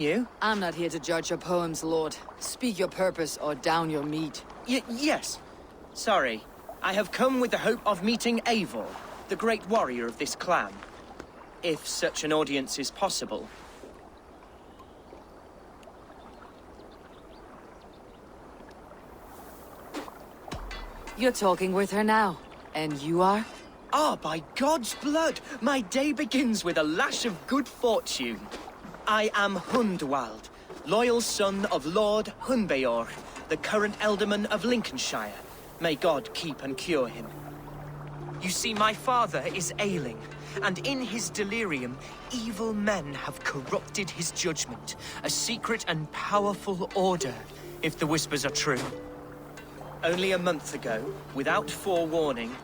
You? I'm not here to judge your poems, Lord. Speak your purpose or down your meat. Yes. Sorry. I have come with the hope of meeting Eivor, the great warrior of this clan. If such an audience is possible. You're talking with her now. And you are? Ah, by God's blood! My day begins with a lash of good fortune. I am Hundwald, loyal son of Lord Hunbeor, the current Elderman of Lincolnshire. May God keep and cure him. You see, my father is ailing, and in his delirium, evil men have corrupted his judgment. A secret and powerful order, if the whispers are true. Only a month ago, without forewarning,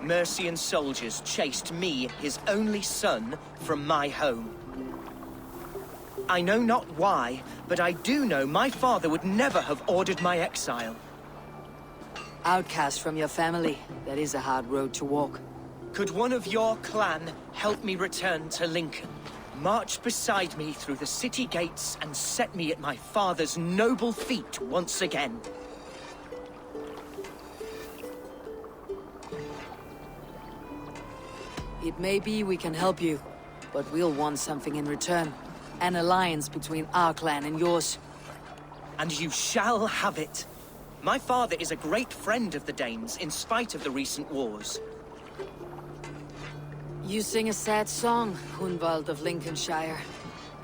Mercian soldiers chased me, his only son, from my home. I know not why, but I do know my father would never have ordered my exile. Outcast from your family. That is a hard road to walk. Could one of your clan help me return to Lincoln? March beside me through the city gates and set me at my father's noble feet once again. It may be we can help you, but we'll want something in return. An alliance between our clan and yours. And you shall have it. My father is a great friend of the Danes, in spite of the recent wars. You sing a sad song, Hunwald of Lincolnshire.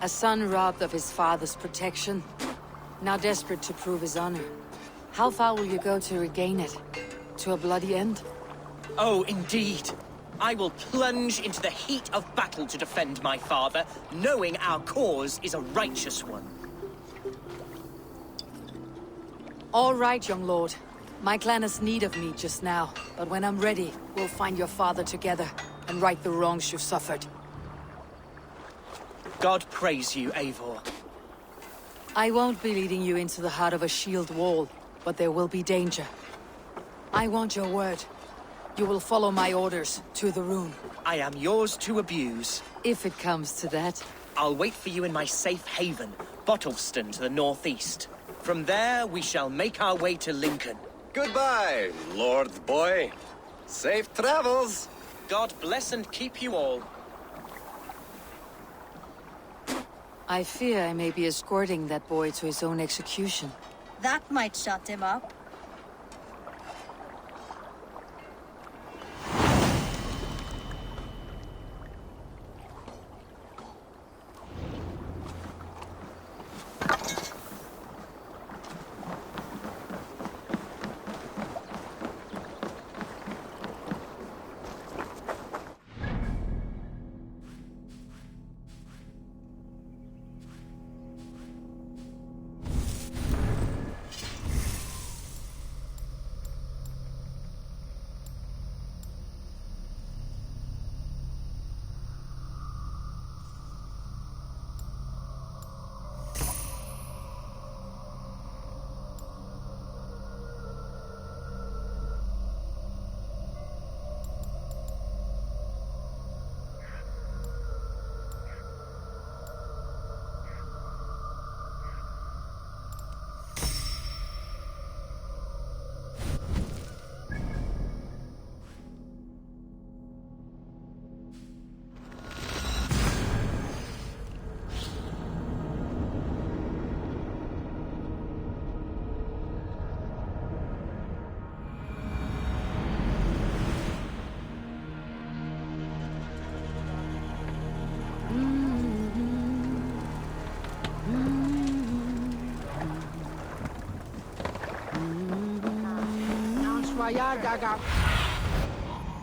A son robbed of his father's protection. Now desperate to prove his honor. How far will you go to regain it? To a bloody end? Oh, indeed. I will plunge into the heat of battle to defend my father, knowing our cause is a righteous one. All right, young lord. My clan has need of me just now, but when I'm ready, we'll find your father together and right the wrongs you've suffered. God praise you, Eivor. I won't be leading you into the heart of a shield wall, but there will be danger. I want your word. You will follow my orders to the rune. I am yours to abuse. If it comes to that. I'll wait for you in my safe haven, Bottleston to the northeast. From there, we shall make our way to Lincoln. Goodbye, Lord Boy. Safe travels. God bless and keep you all. I fear I may be escorting that boy to his own execution. That might shut him up.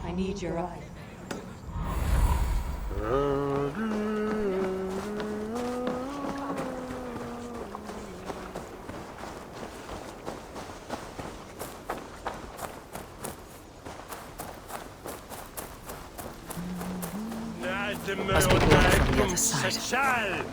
I need your eye. Must be blood from the other side.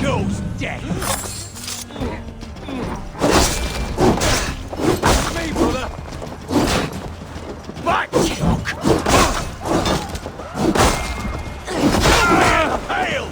Choose death. Me, brother. Back, cock. Hail!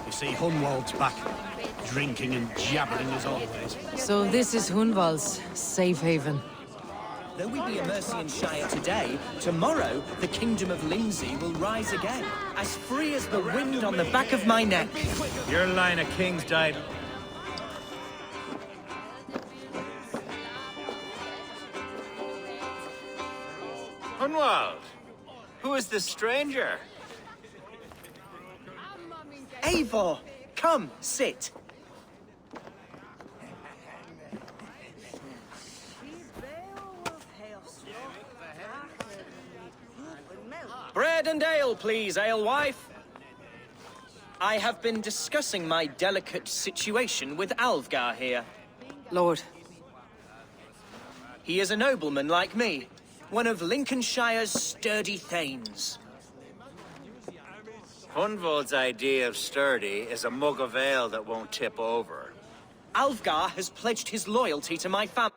You see, Hunwald's back, drinking and jabbering as always. So this is Hunwald's safe haven. Though we be a Mercian Shire today, tomorrow the Kingdom of Lindsey will rise again, as free as the wind on the back of my neck. Your line of kings died. Hunwald, who is this stranger? Eivor, come, sit. Bread and ale, please, alewife. I have been discussing my delicate situation with Alvgar here. Lord, He is a nobleman like me, one of Lincolnshire's sturdy thanes. Hunwald's idea of sturdy is a mug of ale that won't tip over. Alvgar has pledged his loyalty to my family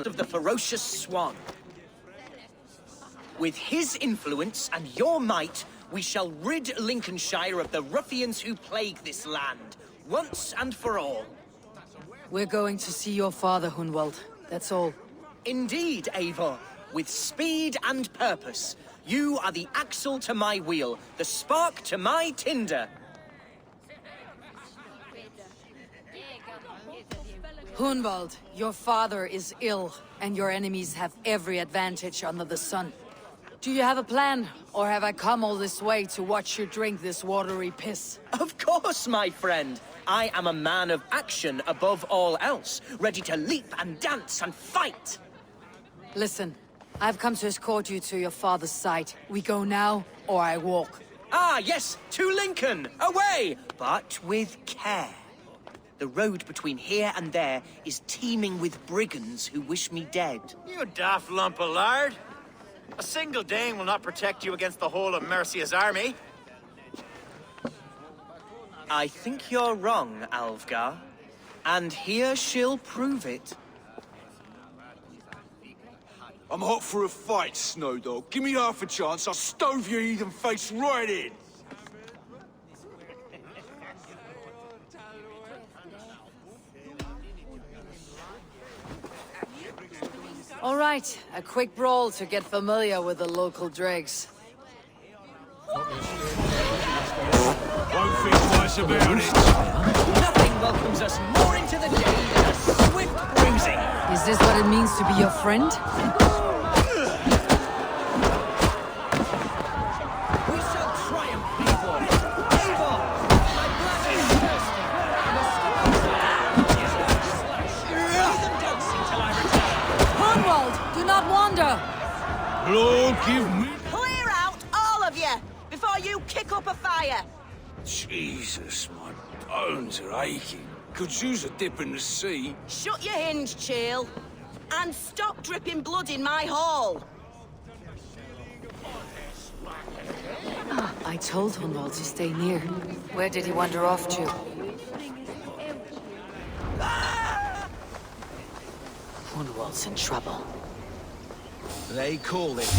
of the ferocious swan. With his influence and your might, we shall rid Lincolnshire of the ruffians who plague this land, once and for all. we're going to see your father, Hunwald. That's all. Indeed, Eivor, with speed and purpose. You are the axle to my wheel, the spark to my tinder. Hunwald, your father is ill, and your enemies have every advantage under the sun. Do you have a plan, or have I come all this way to watch you drink this watery piss? Of course, my friend. I am a man of action above all else, ready to leap and dance and fight. Listen, I've come to escort you to your father's side. We go now, or I walk. Ah, yes, to Lincoln, away, but with care. The road between here and there is teeming with brigands who wish me dead. You daft lump of lard! A single Dane will not protect you against the whole of Mercia's army. I think you're wrong, Alvgar. And here she'll prove it. I'm hot for a fight, Snowdog. Give me half a chance, I'll stove your heathen face right in. All right, a quick brawl to get familiar with the local dregs. Won't think twice about it. Nothing welcomes us more into the day than a swift bruising. Is this what it means to be your friend? We shall triumph, Eivor. Eivor, my blood is thirsty. Leave them dancing till I return. Hunwald, do not wander! Lord, give me... Clear out, all of you, before you kick up a fire. Jesus, my bones are aching. Could use a dip in the sea. Shut your hinge, Chill, and stop dripping blood in my hall. I told Hunwald to stay near. Where did he wander off to? Hunwald's in trouble. They call it.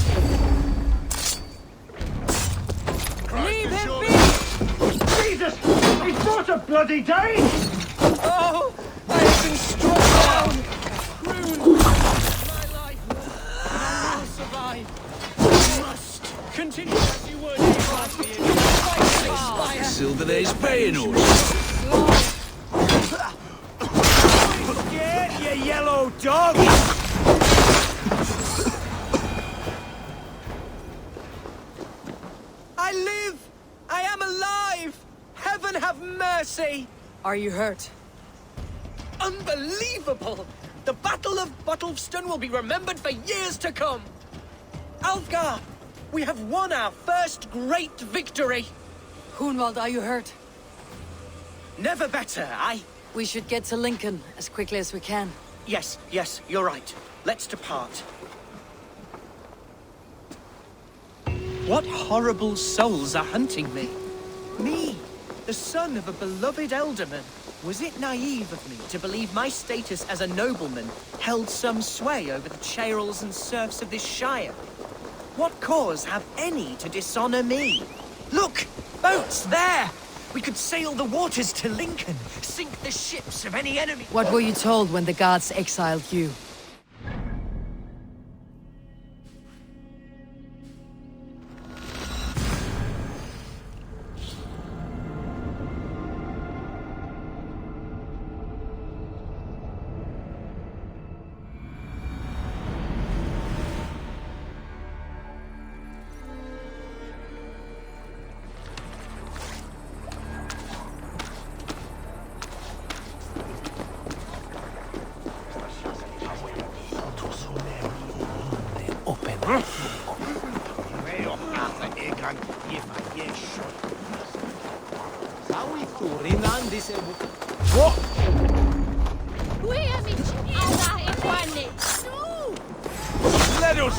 Leave him be! Jesus! He's not a bloody Dane! Oh, I have been struck down. Ruined. Continue as you would. Silverdays paying us. Get you yellow dog! I live! I am alive! Heaven have mercy! Are you hurt? Unbelievable! The Battle of Bottleston will be remembered for years to come! Alfgar, we have won our first great victory! Hunwald, are you hurt? Never better, We should get to Lincoln as quickly as we can. Yes, you're right. Let's depart. What horrible souls are hunting me? Me, the son of a beloved elderman. Was it naive of me to believe my status as a nobleman held some sway over the churls and serfs of this shire? What cause have any to dishonor me? Look! Boats there! We could sail the waters to Lincoln, sink the ships of any enemy. What were you told when the gods exiled you? What? Let us...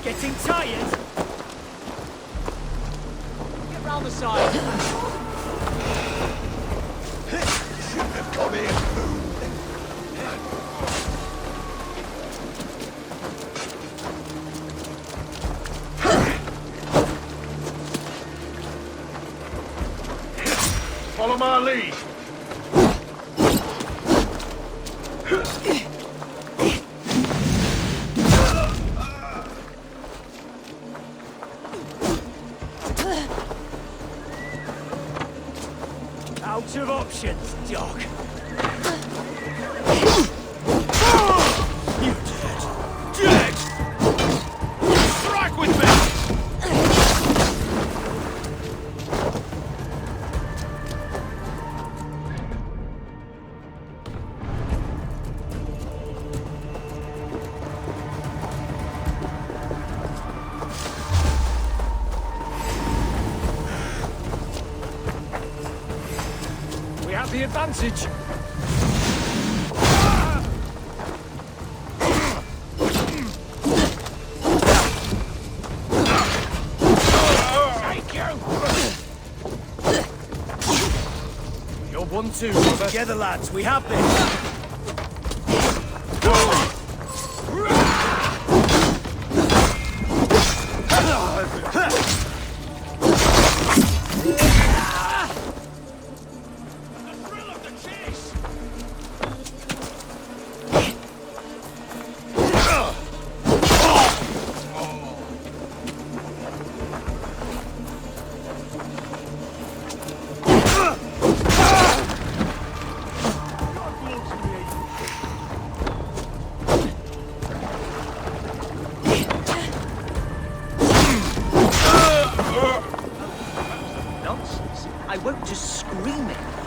Getting tired? Get round the side. Come here. Follow my lead. Out of options, dog. You dead. Dead! Strike with me! We have the advantage. Take you! You're 1-2. Together, lads. We have this.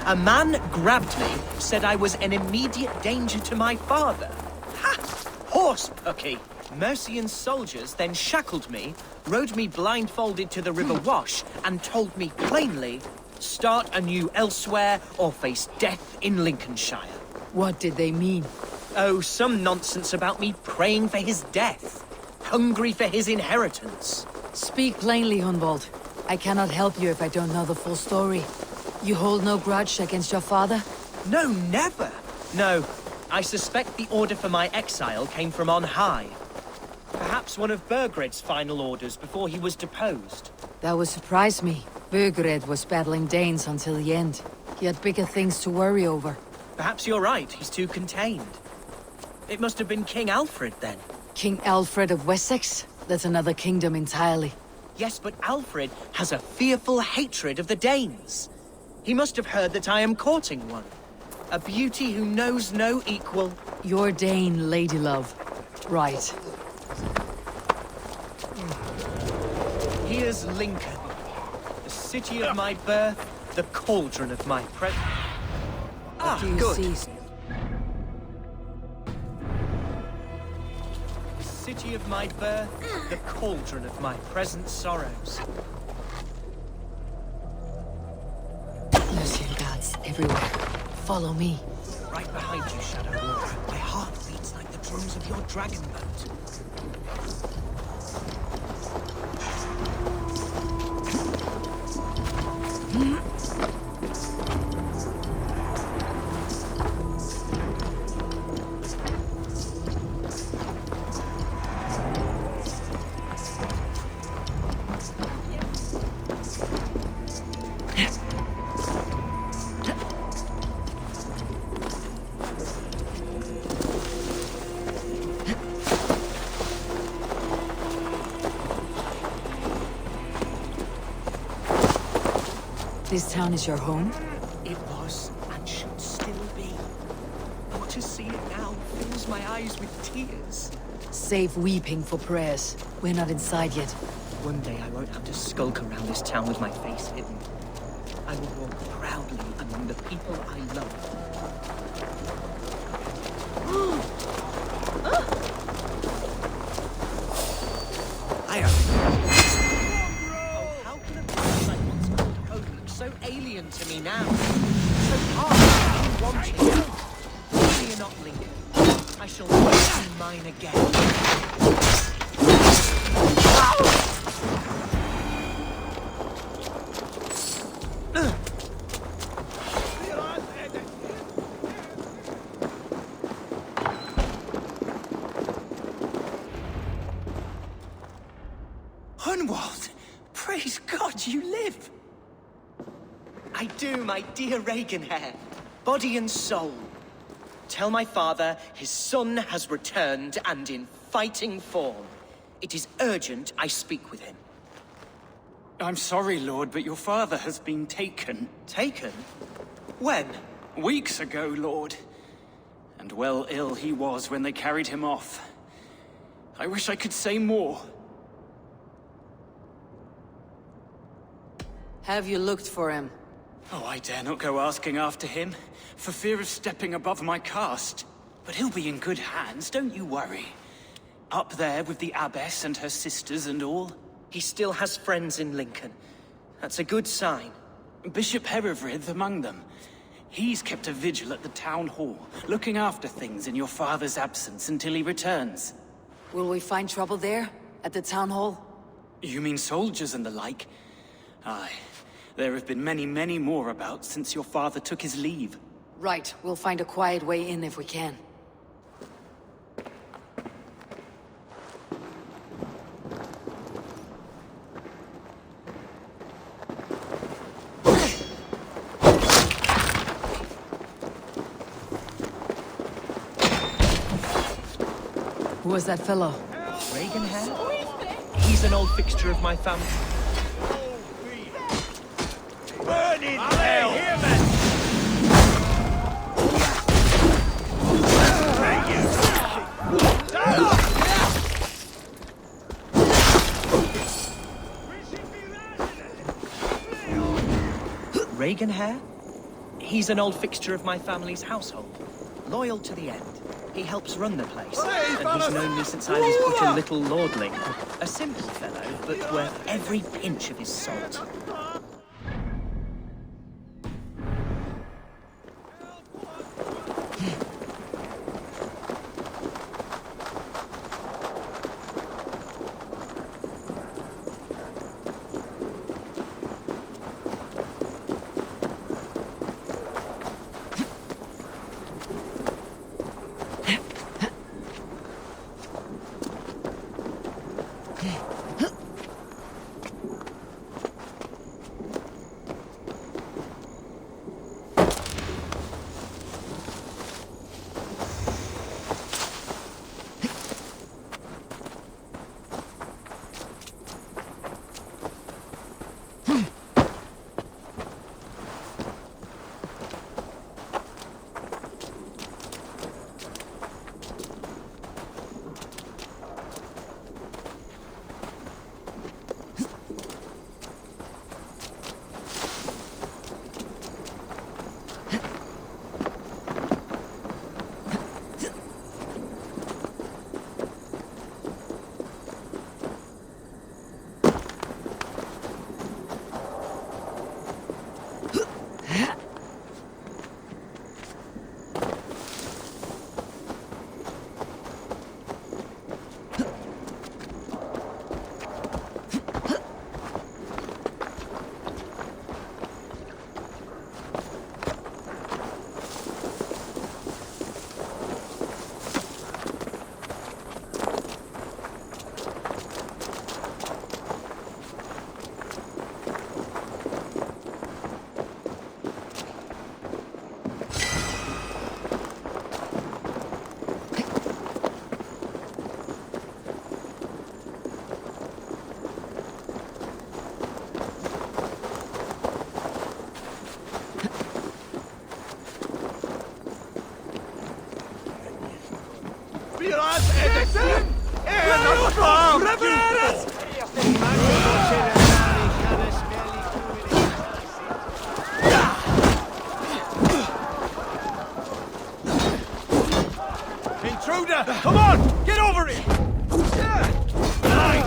A man grabbed me, said I was an immediate danger to my father. Ha! Horse pucky! Mercian soldiers then shackled me, rode me blindfolded to the River Wash, and told me plainly, start anew elsewhere or face death in Lincolnshire. What did they mean? Oh, some nonsense about me praying for his death, hungry for his inheritance. Speak plainly, Hunwald. I cannot help you if I don't know the full story. You hold no grudge against your father? No, never. No, I suspect the order for my exile came from on high. Perhaps one of Burgred's final orders before he was deposed. That would surprise me. Burgred was battling Danes until the end. He had bigger things to worry over. Perhaps you're right, he's too contained. It must have been King Alfred, then. King Alfred of Wessex? That's another kingdom entirely. Yes, but Alfred has a fearful hatred of the Danes. He must have heard that I am courting one. A beauty who knows no equal. Your Dane, ladylove. Right. Here's Lincoln. The city of my birth, the cauldron of my What do you good. see? The city of my birth, the cauldron of my present sorrows. Mercian guards everywhere. Follow me. Right behind you, Shadow Warrior. My heart beats like the drums of your dragon boat. This town is your home? It was, and should still be. But to see it now fills my eyes with tears. Save weeping for prayers. We're not inside yet. One day I won't have to skulk around this town with my face hidden. I will walk proudly among the people I love. Oh, how can a place I once called home look so alien to me now? So hard, unwanted. Fear not, Lincoln. I shall never see mine again. Hunwald! Praise God you live! I do, my dear Reaganhair. Body and soul. Tell my father his son has returned and in fighting form. It is urgent I speak with him. I'm sorry, Lord, but your father has been taken. Taken? When? Weeks ago, Lord. And well ill he was when they carried him off. I wish I could say more. Have you looked for him? Oh, I dare not go asking after him, for fear of stepping above my caste. But he'll be in good hands, don't you worry. Up there with the abbess and her sisters and all. He still has friends in Lincoln. That's a good sign. Bishop Herewrith among them. He's kept a vigil at the town hall, looking after things in your father's absence until he returns. Will we find trouble there? At the town hall? You mean soldiers and the like? Aye. There have been many, many more about since your father took his leave. Right, we'll find a quiet way in if we can. Who was that fellow? Reaganhair? He's an old fixture of my family. Burn in hell! Reaganhair? He's an old fixture of my family's household. Loyal to the end. He helps run the place, and he's known me since I was but a little lordling. A simple fellow, but worth every pinch of his salt. Intruder! Come on! Get over it! Mine!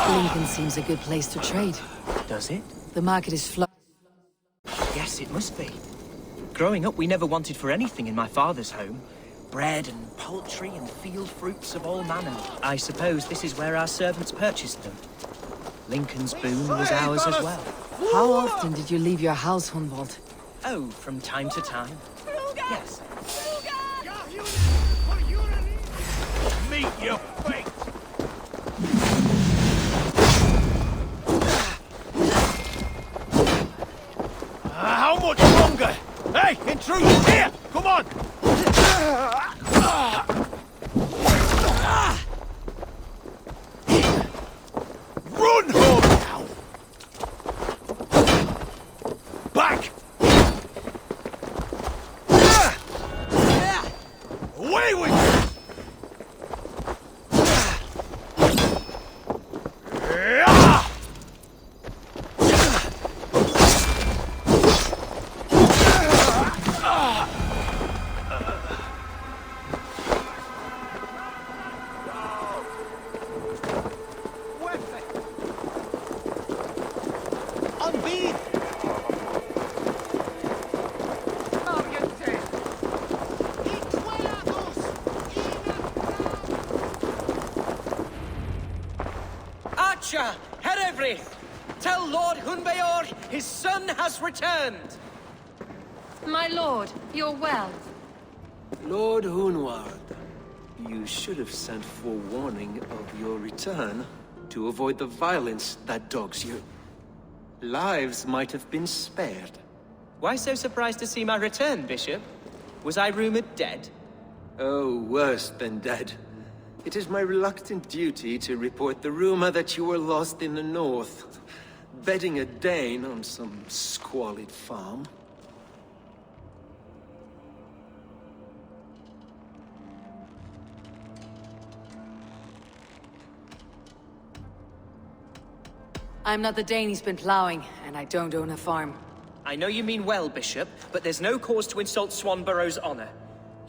Lincoln seems a good place to trade. Does it? The market is flooded. Yes, it must be. Growing up, we never wanted for anything in my father's home. Bread and poultry and field fruits of all manner. I suppose this is where our servants purchased them. Lincoln's boon was ours as well. How often did you leave your house, Hunwald? Oh, from time to time. Yes. Meet your fate! How much longer? Hey, intruder! Here! Come on! Run home now! Back! Away with you! Archer, Herevri, tell Lord Hunbeor his son has returned. My lord, you're well. Lord Hunwald, you should have sent forewarning of your return to avoid the violence that dogs you. Lives might have been spared. Why so surprised to see my return, Bishop? Was I rumored dead? Oh, worse than dead. It is my reluctant duty to report the rumor that you were lost in the north, bedding a Dane on some squalid farm. I'm not the Dane he's been plowing, and I don't own a farm. I know you mean well, Bishop, but there's no cause to insult Swanborough's honor.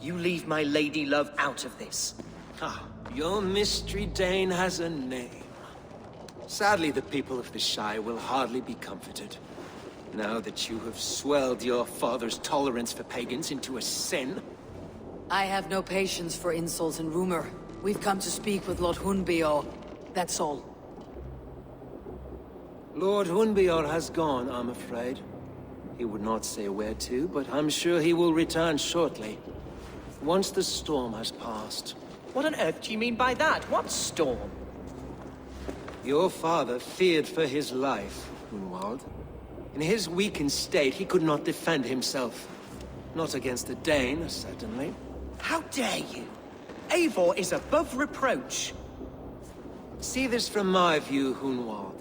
You leave my lady love out of this. Ah, your mystery Dane has a name. Sadly, the people of the Shire will hardly be comforted. Now that you have swelled your father's tolerance for pagans into a sin. I have no patience for insult and rumor. We've come to speak with Lord Hunbeor. That's all. Lord Hunbeor has gone, I'm afraid. He would not say where to, but I'm sure he will return shortly. Once the storm has passed. What on earth do you mean by that? What storm? Your father feared for his life, Hunwald. In his weakened state, he could not defend himself. Not against the Dane, certainly. How dare you? Eivor is above reproach. See this from my view, Hunwald.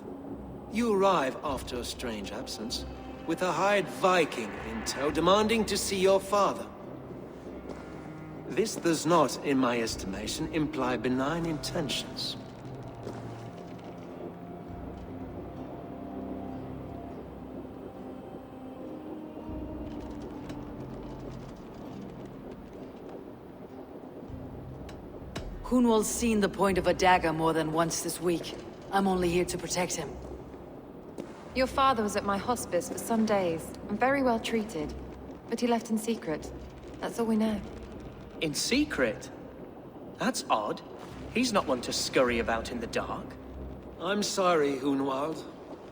You arrive after a strange absence, with a hired Viking in tow demanding to see your father. This does not, in my estimation, imply benign intentions. Hunwald's seen the point of a dagger more than once this week. I'm only here to protect him. Your father was at my hospice for some days, and very well treated. But he left in secret. That's all we know. In secret? That's odd. He's not one to scurry about in the dark. I'm sorry, Hunwald.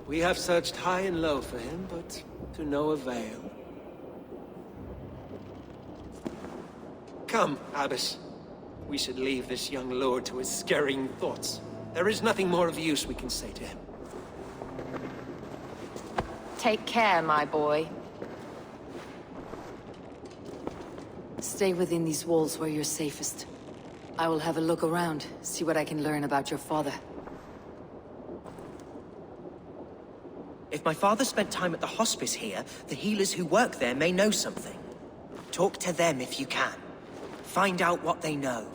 We have searched high and low for him, but to no avail. Come, Abbess. We should leave this young lord to his scurrying thoughts. There is nothing more of use we can say to him. Take care, my boy. Stay within these walls where you're safest. I will have a look around, see what I can learn about your father. If my father spent time at the hospice here, the healers who work there may know something. Talk to them if you can. Find out what they know.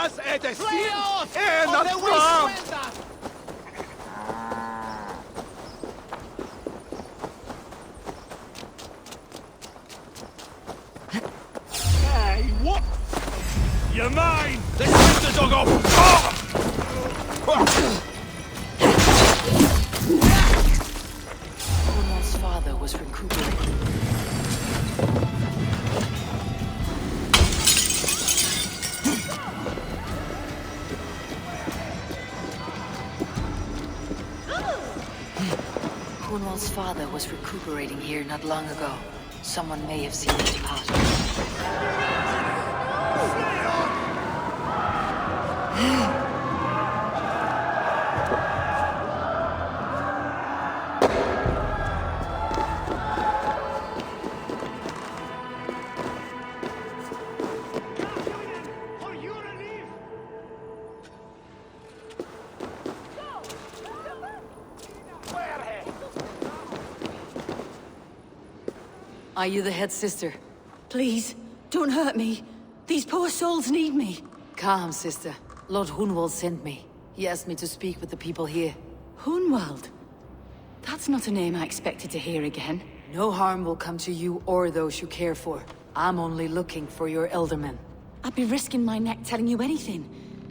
más es decir en the drum! Hey, what? You're mine! Let's rip the dog off! Hunwald's father was recuperating. Hunwald's father was recuperating here not long ago. Someone may have seen him depart. Are you the head sister? Please, don't hurt me. These poor souls need me. Calm, sister. Lord Hunwald sent me. He asked me to speak with the people here. Hunwald? That's not a name I expected to hear again. No harm will come to you or those you care for. I'm only looking for your eldermen. I'd be risking my neck telling you anything.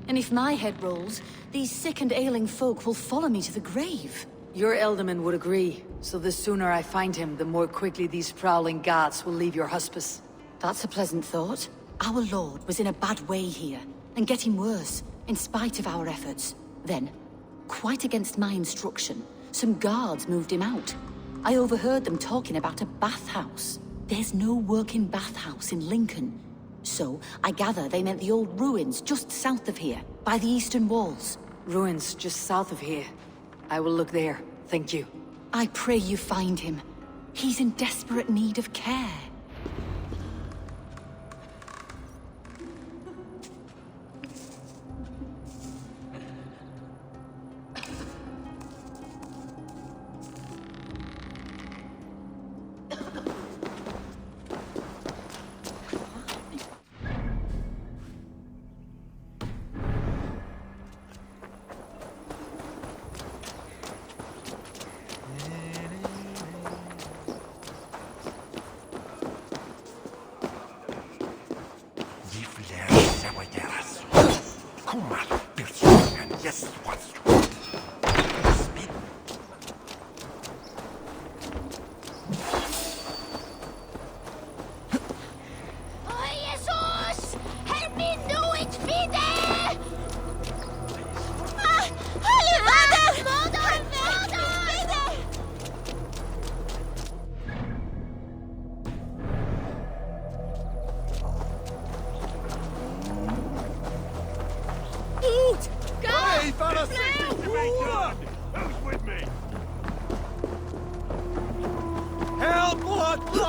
And if my head rolls, these sick and ailing folk will follow me to the grave. Your elderman would agree, so the sooner I find him, the more quickly these prowling gods will leave your hospice. That's a pleasant thought. Our lord was in a bad way here, and getting worse, in spite of our efforts. Then, quite against my instruction, some guards moved him out. I overheard them talking about a bathhouse. There's no working bathhouse in Lincoln. So, I gather they meant the old ruins just south of here, by the eastern walls. Ruins just south of here. I will look there, thank you. I pray you find him. He's in desperate need of care.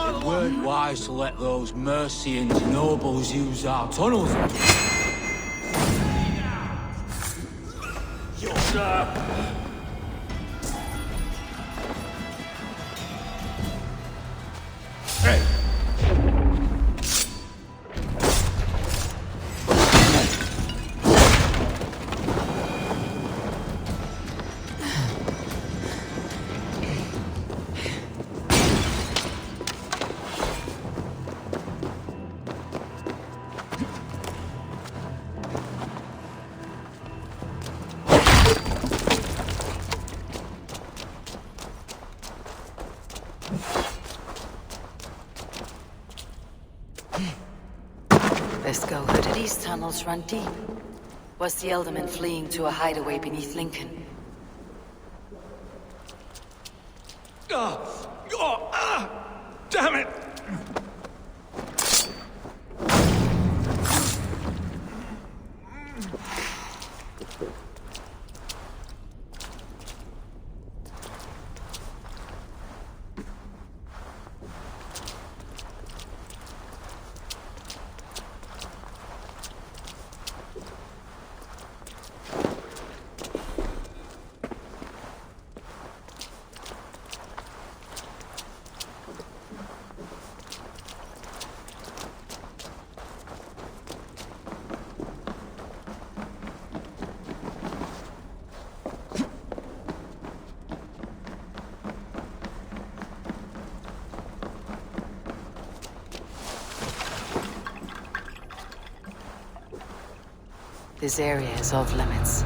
It weren't wise to let those Mercians nobles use our tunnels. Hey! Let's go. Do these tunnels run deep? Was the Elderman fleeing to a hideaway beneath Lincoln? Damn it! This area is off limits.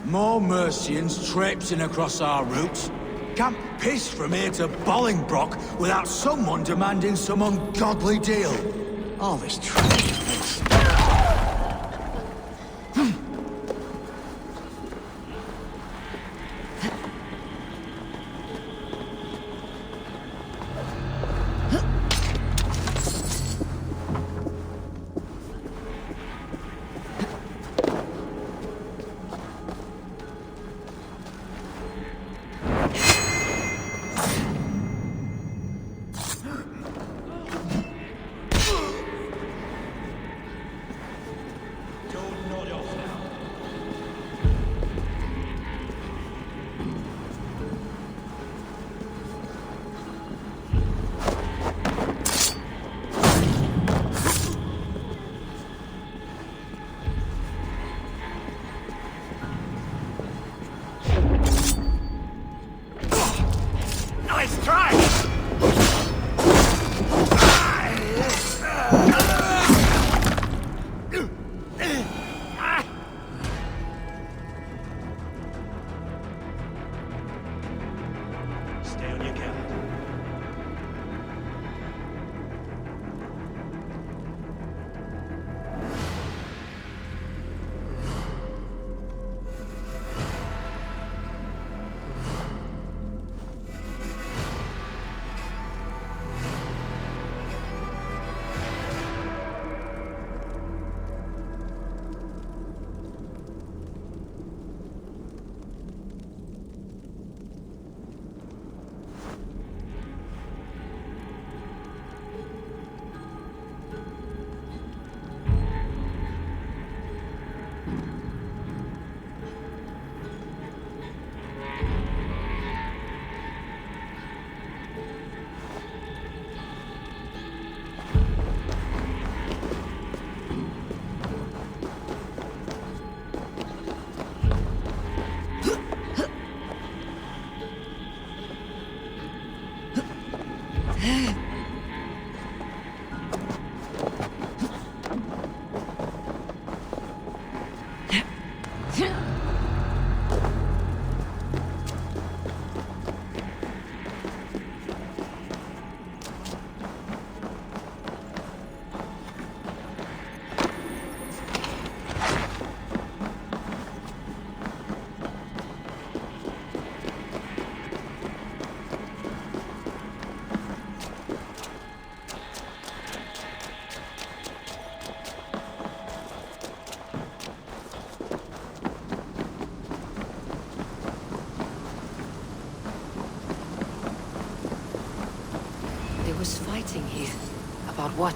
More Mercians traipsing across our routes. Can't piss from here to Bolingbroke without someone demanding some ungodly deal. All this trouble. Nice try! Stay on your guard. There was fighting here. About what?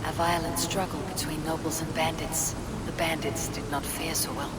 A violent struggle between nobles and bandits. The bandits did not fare so well.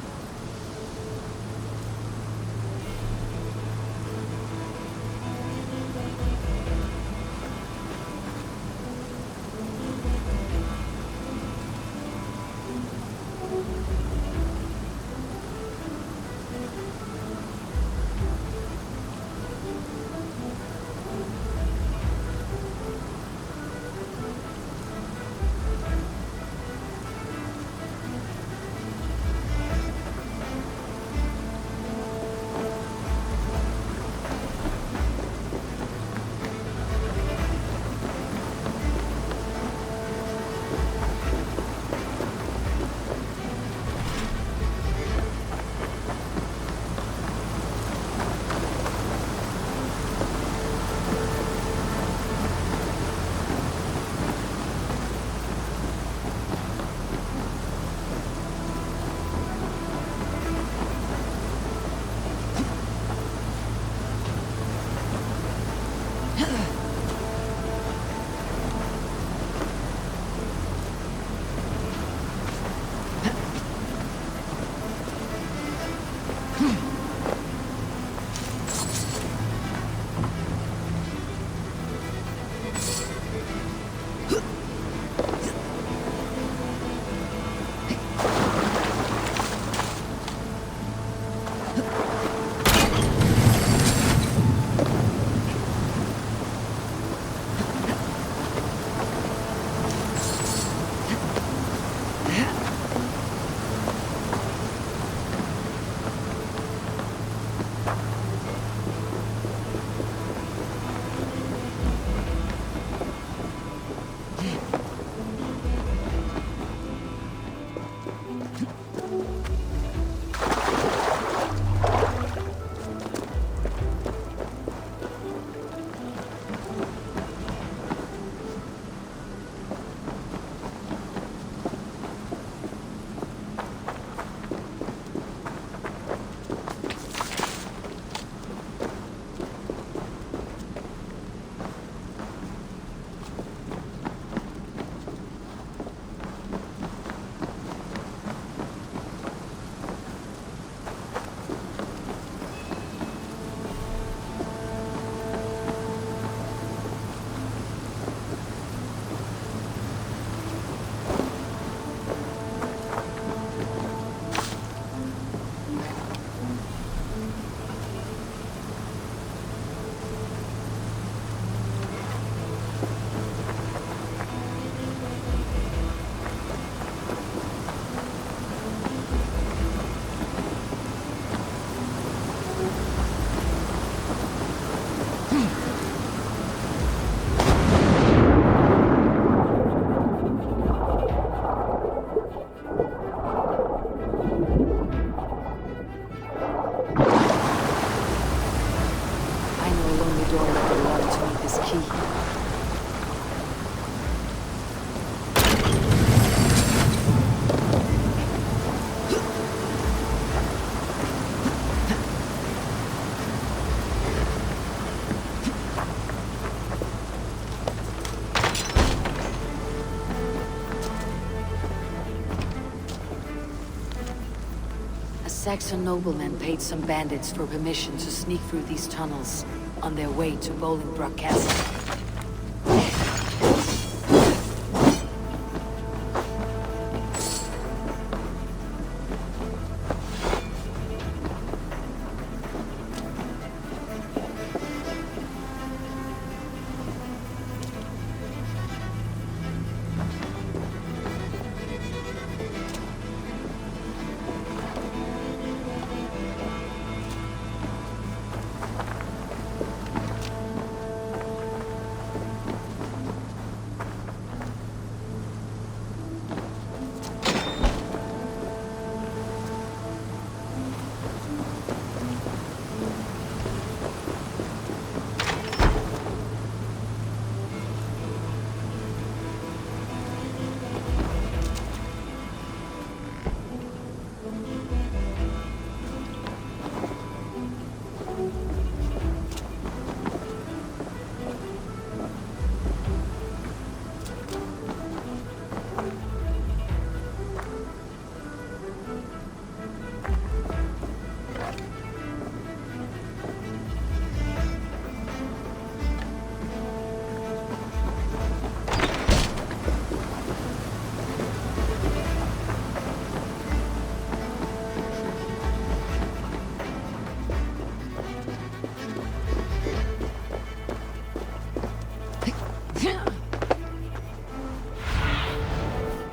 Saxon noblemen paid some bandits for permission to sneak through these tunnels on their way to Bolingbroke Castle.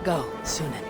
Go, Sunan.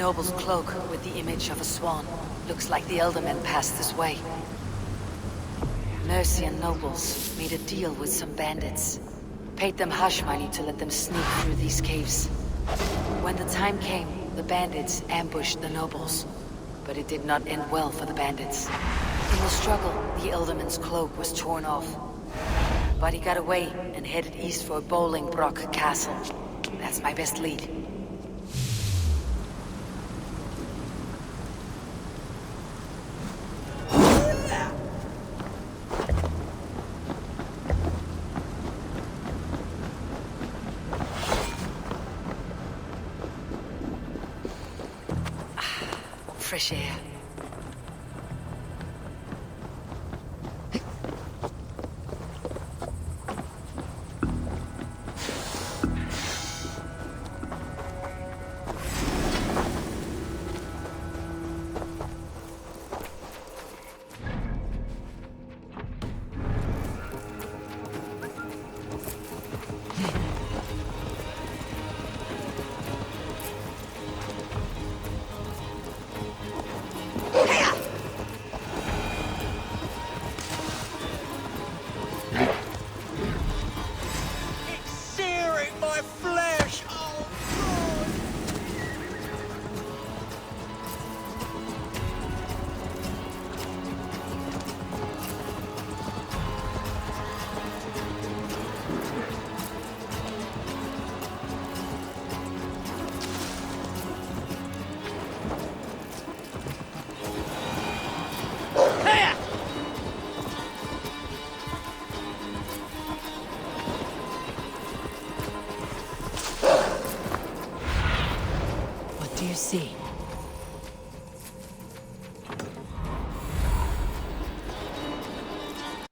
noble's cloak with the image of a swan. Looks like the Eldermen passed this way. Mercian nobles made a deal with some bandits. Paid them hush money to let them sneak through these caves. When the time came, the bandits ambushed the nobles. But it did not end well for the bandits. In the struggle, the Elderman's cloak was torn off. But he got away and headed east for Bolingbroke Castle. That's my best lead. Fresh air. What do you see?